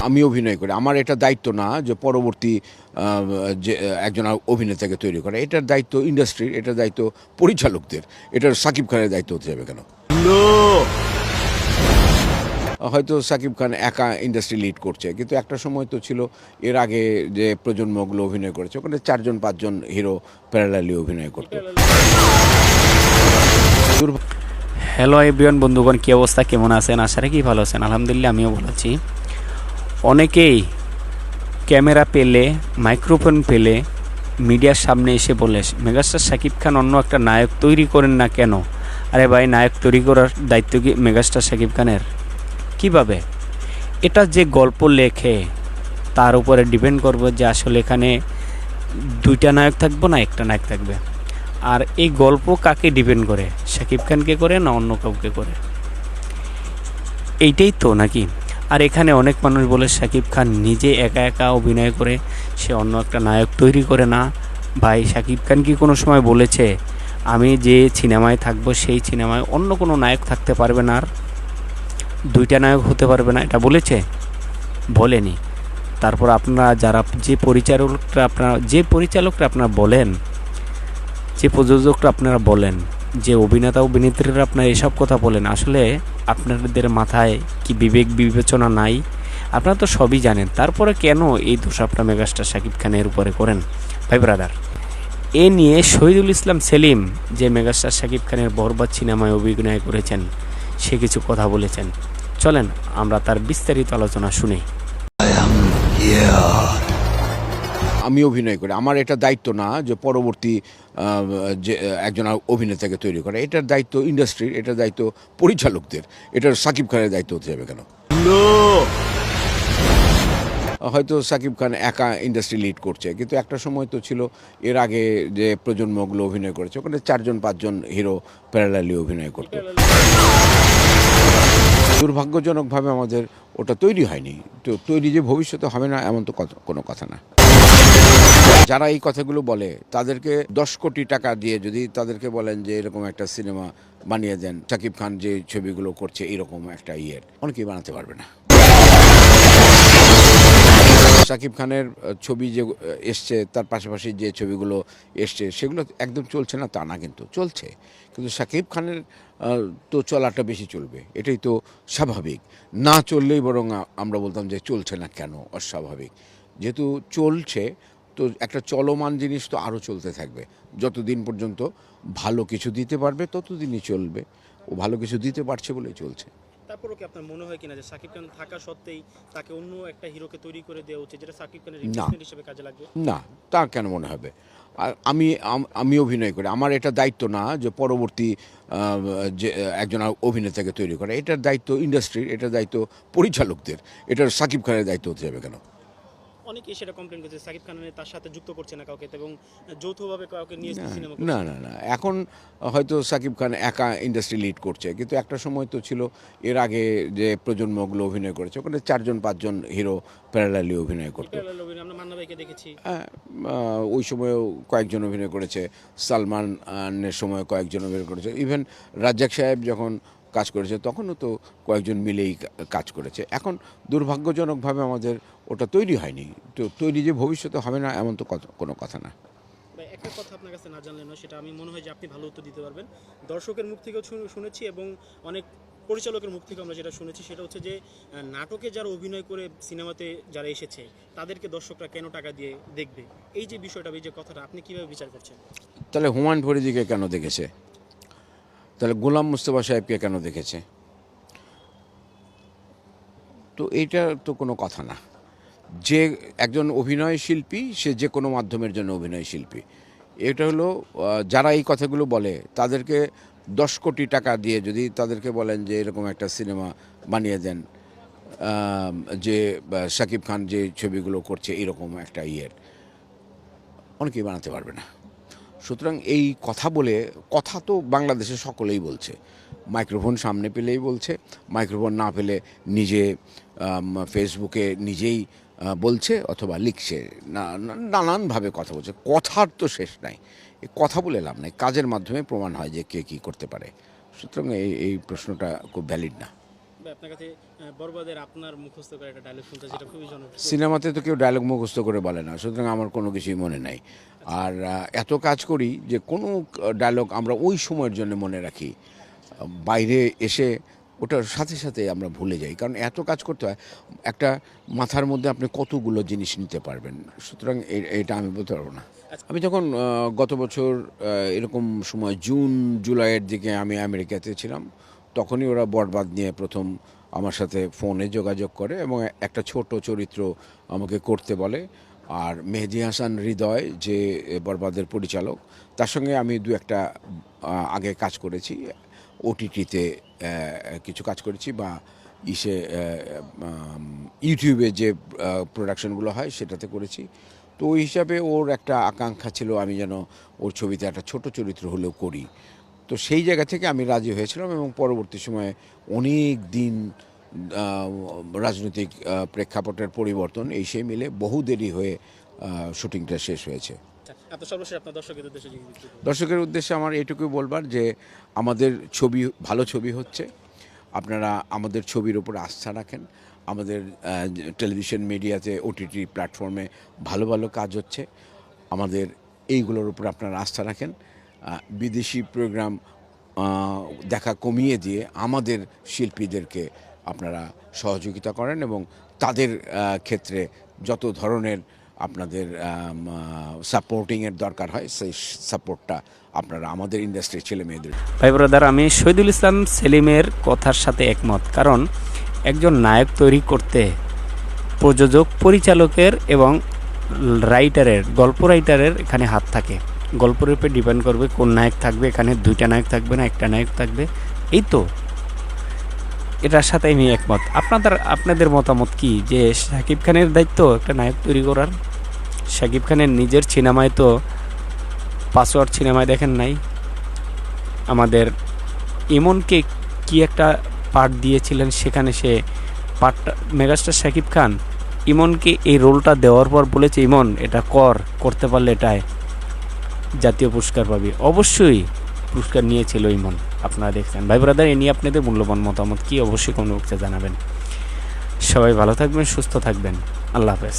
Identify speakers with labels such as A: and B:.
A: আমি অভিনয় করি, আমার এটা দায়িত্ব না যে পরবর্তী যে একজন অভিনেতাকে তৈরি করা। এটার দায়িত্ব ইন্ডাস্ট্রির, এটার দায়িত্ব পরিচালকদের। এটার সাকিব খানের দায়িত্ব হতে যাবে কেন? হয়তো সাকিব খান একা ইন্ডাস্ট্রি লিড করছে, কিন্তু একটা সময় তো ছিল এর আগে যে প্রজন্মগুলো অভিনয় করেছে, ওখানে 4-5জন হিরো প্যারালালি অভিনয় করতো।
B: হ্যালো এভরিওয়ান, বন্ধুগণ, কী অবস্থা, কেমন আছেন? আশা রাখি ভালো আছেন। আলহামদুলিল্লাহ, আমিও ভালো আছি। অনেকেই ক্যামেরা পেলে, মাইক্রোফোন পেলে মিডিয়ার সামনে এসে বলে, মেগাস্টার শাকিব খান অন্য একটা নায়ক তৈরি করেন না কেন? আরে ভাই, নায়ক তৈরি করার দায়িত্ব কি মেগাস্টার শাকিব খানের? কিভাবে? এটা যে গল্প লেখে তার উপরে ডিপেন্ড করবে যে আসলে এখানে দুইটা নায়ক থাকবো না একটা নায়ক থাকবে। আর এই গল্প কাকে ডিপেন্ড করে? শাকিব খানকে করে না অন্য কাউকে করে? এইটাই তো নাকি? আর এখানে অনেক মানুষ বলে শাকিব খান নিজে একা একা অভিনয় করে, সে অন্য একটা নায়ক তৈরি করে না। ভাই, শাকিব খান কি কোনো সময় বলেছে আমি যে সিনেমায় থাকবো সেই সিনেমায় অন্য কোনো নায়ক থাকতে পারবে না, আর দুইটা নায়ক হতে পারবে না? এটা বলেছে? বলেনি। তারপর আপনারা যারা যে পরিচালকরা আপনারা বলেন, যে প্রযোজকরা আপনারা বলেন, যে অভিনেতা অভিনেত্রীরা আপনারা এসব কথা বলেন, আসলে আপনাদের মাথায় কি বিবেক বিবেচনা নাই? আপনারা তো সবই জানেন, তারপরে কেন এই দোষ আপনারা মেগাস্টার শাকিব খানের উপরে করেন? ভাই ব্রাদার, এ নিয়ে শহীদুল ইসলাম সেলিম, যে মেগাস্টার শাকিব খানের বরবাদ সিনেমায় অভিনয় করেছেন, সে কিছু কথা বলেছেন। চলেন আমরা তার বিস্তারিত আলোচনা শুনি।
A: আমি অভিনয় করি, আমার এটা দায়িত্ব না যে পরবর্তী যে একজন অভিনেতাকে তৈরি করা। এটার দায়িত্ব ইন্ডাস্ট্রির, এটার দায়িত্ব পরিচালকদের। এটার সাকিব খানের দায়িত্ব হতে যাবে কেন? হয়তো সাকিব খান একা ইন্ডাস্ট্রি লিড করছে, কিন্তু একটা সময় তো ছিল এর আগে যে প্রজন্মগুলো অভিনয় করেছে, ওখানে 4-5জন হিরো প্যারালালি অভিনয় করতো। দুর্ভাগ্যজনকভাবে আমাদের ওটা তৈরি হয়নি। তো তৈরি যে ভবিষ্যতে হবে না এমন তো কোনো কথা না। যারা এই কথাগুলো বলে তাদেরকে 10 কোটি টাকা দিয়ে যদি তাদেরকে বলেন যে এরকম একটা সিনেমা বানিয়ে দেন, শাকিব খান যে ছবিগুলো করছে এরকম একটা অনেকেই বানাতে পারবে না। শাকিব খানের ছবি যে এসছে, তার পাশাপাশি যে ছবিগুলো এসছে সেগুলো একদম চলছে না তা না, কিন্তু চলছে। কিন্তু শাকিব খানের তো চলাটা বেশি চলবে, এটাই তো স্বাভাবিক। না চললেই বরং আমরা বলতাম যে চলছে না কেন, অস্বাভাবিক। যেহেতু চলছে, তো একটা চলমান জিনিস তো আরও চলতে থাকবে। যতদিন পর্যন্ত ভালো কিছু দিতে পারবে ততদিনই চলবে। ও ভালো কিছু দিতে পারছে বলেই চলছে।
C: তারপরও কি আপনার মনে হয় কিনা যে শাকিব খান থাকা সত্ত্বেই তাকে অন্য একটা হিরোকে তৈরি করে দেওয়া উচিত, যেটা শাকিব খানের রিপ্লেসমেন্ট হিসেবে কাজে লাগবে?
A: না, তা কেন মনে হবে? আর আমি অভিনয় করি, আমার এটা দায়িত্ব না যে পরবর্তী যে একজন অভিনেতাকে তৈরি করা। এটার দায়িত্ব ইন্ডাস্ট্রির, এটার দায়িত্ব পরিচালকদের। এটার সাকিব খানের দায়িত্ব হতে যাবে কেন?
C: অনেকেই সেটা কমপ্লেন করছে শাকিব খান তার সাথে যুক্ত করছে না কাউকে, এবং যৌথভাবে কাউকে নিয়ে সিনেমা করছে।
A: না, এখন হয়তো সাকিব খান একা ইন্ডাস্ট্রি লিড করছে, কিন্তু একটা সময় তো ছিল এর আগে যে প্রজন্মগুলো অভিনয় করেছে, ওখানে 4-5জন হিরো প্যারালালি অভিনয় করতো।
C: আমরা মান্না ভাইকে দেখেছি,
A: হ্যাঁ, ওই সময়ও কয়েকজন অভিনয় করেছে। সালমানের সময় কয়েকজন অভিনয় করেছে। ইভেন রাজ্জাক সাহেব যখন কাজ করেছে তখনও তো কয়েকজন মিলেই কাজ করেছে। এখন দুর্ভাগ্যজনকভাবে আমাদের ওটা তৈরি হয়নি। তো তৈরি যে ভবিষ্যতে হবে না এমন তো কোনো কথা না।
C: একটা কথা আপনার কাছে না জানলে নয়, সেটা আমি মনে হয় যে আপনি ভালো উত্তর দিতে পারবেন। দর্শকের মুখ থেকেও শুনেছি এবং অনেক পরিচালকের মুখ থেকে আমরা যেটা শুনেছি সেটা হচ্ছে যে নাটকে যারা অভিনয় করে সিনেমাতে যারা এসেছে তাদেরকে দর্শকরা কেন টাকা দিয়ে দেখবে, এই যে বিষয়টা, এই যে কথাটা, আপনি কিভাবে বিচার করছেন?
A: তাহলে হুমায়ুন ফরিদিকে কেন দেখেছে? তাহলে গোলাম মুস্তফা সাহেবকে কেন দেখেছে? তো এইটা তো কোনো কথা না। যে একজন অভিনয় শিল্পী, সে যে কোনো মাধ্যমের জন্য অভিনয় শিল্পী। এটা হলো যারা এই কথাগুলো বলে তাদেরকে 10 কোটি টাকা দিয়ে যদি তাদেরকে বলেন যে এরকম একটা সিনেমা বানিয়ে দেন, যে শাকিব খান যে ছবিগুলো করছে এরকম একটা অনেকেই বানাতে পারবে না। সুতরাং এই কথা তো বাংলাদেশে সকলেই বলছে। মাইক্রোফোন সামনে পেলেই বলছে, মাইক্রোফোন না পেলে নিজে ফেসবুকে নিজেই বলছে অথবা লিখছে, নানানভাবে কথা বলছে। কথার তো শেষ নাই। এই কথা বলে লাভ নাই, কাজের মাধ্যমে প্রমাণ হয় যে কে কী করতে পারে। সুতরাং এই প্রশ্নটা খুব ভ্যালিড না।
C: আপনার কাছে বরবাদের আপনার মুখস্থ করা একটা ডায়লগ শুনতে যেটা খুবই জনপ্রিয়।
A: সিনেমাতে তো কেউ ডায়লগ মুখস্থ করে বলে না, সুতরাং আমার কোনো কিছুই মনে নাই। আর এত কাজ করি যে কোনো ডায়লগ আমরা ওই সময়ের জন্য মনে রাখি, বাইরে এসে ওটার সাথে সাথে আমরা ভুলে যাই, কারণ এত কাজ করতে হয় একটা মাথার মধ্যে আপনি কতগুলো জিনিস নিতে পারবেন, সুতরাং এটা আমি বলতে পারবো না। আমি যখন গত বছর এরকম সময় জুন জুলাইয়ের দিকে আমি আমেরিকাতে ছিলাম, তখনই ওরা বরবাদ নিয়ে প্রথম আমার সাথে ফোনে যোগাযোগ করে এবং একটা ছোট চরিত্র আমাকে করতে বলে। আর মেহেদী হাসান হৃদয় যে বরবাদের পরিচালক, তার সঙ্গে আমি দু একটা আগে কাজ করেছি, ওটিটিতে কিছু কাজ করেছি, বা ইউটিউবে যে প্রোডাকশনগুলো হয় সেটাতে করেছি। তো ওই হিসাবে ওর একটা আকাঙ্ক্ষা ছিল আমি যেন ওর ছবিতে একটা ছোট চরিত্র হলেও করি। তো সেই জায়গা থেকে আমি রাজি হয়েছিলাম এবং পরবর্তী সময়ে অনেক দিন রাজনৈতিক প্রেক্ষাপটের পরিবর্তন এই সেই মিলে বহু দেরি হয়ে শুটিংটা শেষ হয়েছে।
C: আপনার সর্বশেষ আপনার দর্শকের উদ্দেশ্যে যদি কিছু বলেন।
A: দর্শকের উদ্দেশ্যে আমার এটুকুই বলবার যে আমাদের ছবি ভালো ছবি হচ্ছে, আপনারা আমাদের ছবির উপর আস্থা রাখেন। আমাদের টেলিভিশন মিডিয়াতে ওটিটি প্ল্যাটফর্মে ভালো ভালো কাজ হচ্ছে, আমাদের এইগুলোর উপর আপনারা আস্থা রাখেন। বিদেশি প্রোগ্রাম দেখা কমিয়ে দিয়ে আমাদের শিল্পীদেরকে আপনারা সহযোগিতা করেন এবং তাদের ক্ষেত্রে যত ধরনের আপনাদের সাপোর্টিংয়ের দরকার হয় সেই সাপোর্টটা আপনারা আমাদের ইন্ডাস্ট্রির ছেলে মেয়েদের।
B: ভাই ব্রাদার, আমি শহীদুল ইসলাম সেলিমের কথার সাথে একমত, কারণ একজন নায়ক তৈরি করতে প্রযোজক, পরিচালকের এবং রাইটারের, গল্প রাইটারের এখানে হাত থাকে। গল্পের উপরে ডিপেন্ড করবে কোন নায়ক থাকবে, এখানে দুইটা নায়ক থাকবে না একটা নায়ক থাকবে, এই তো এটার সাথে আমি একমত। আপনাদের মতামত কি যে শাকিব খানের দায়িত্ব একটা নায়ক তৈরি করার? শাকিব খানের নিজের সিনেমায় তো পাসওয়ার্ড সিনেমায় দেখেন নাই, আমাদের ইমনকে কি একটা পার্ট দিয়েছিলেন, সেখানে সে পার্টটা মেগাস্টার শাকিব খান ইমনকে এই রোলটা দেওয়ার পর বলেছে, ইমন এটা করতে পারলে এটাই জাতীয় পুরস্কার পাবি। অবশ্যই পুরস্কার নিয়েছিল ইমন, আপনারা দেখছেন। ভাই ব্রাদার, এ নিয়ে আপনাদের মূল্যবান মতামত কি অবশ্যই কমেন্ট বক্সে জানাবেন। সবাই ভালো থাকবেন, সুস্থ থাকবেন, আল্লাহ হাফেজ।